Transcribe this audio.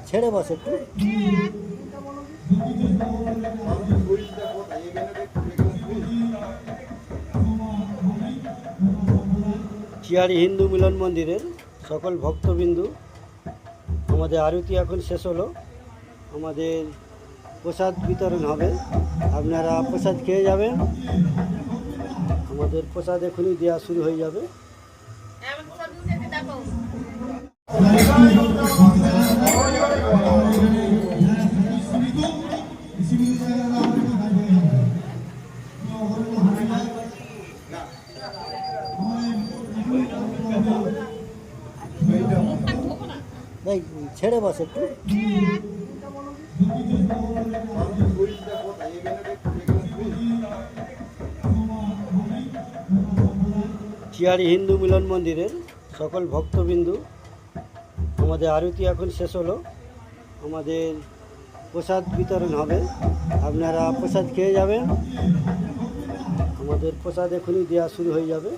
ছেড়ে বসে একটু। চিয়ারি হিন্দু মিলন মন্দিরের সকল ভক্তবিন্দু, আমাদের আরতি এখন শেষ হলো। আমাদের প্রসাদ বিতরণ হবে, আপনারা প্রসাদ খেয়ে যাবেন। আমাদের প্রসাদ এখনই দেওয়া শুরু হয়ে যাবে। ছেড়ে বসে একটু। চিয়ারি হিন্দু মিলন মন্দিরের সকল ভক্তবিন্দু, আমাদের আরতি এখন শেষ হলো। আমাদের প্রসাদ বিতরণ হবে, আপনারা প্রসাদ খেয়ে যাবেন। আমাদের প্রসাদ এখনই দেওয়া শুরু হয়ে যাবে।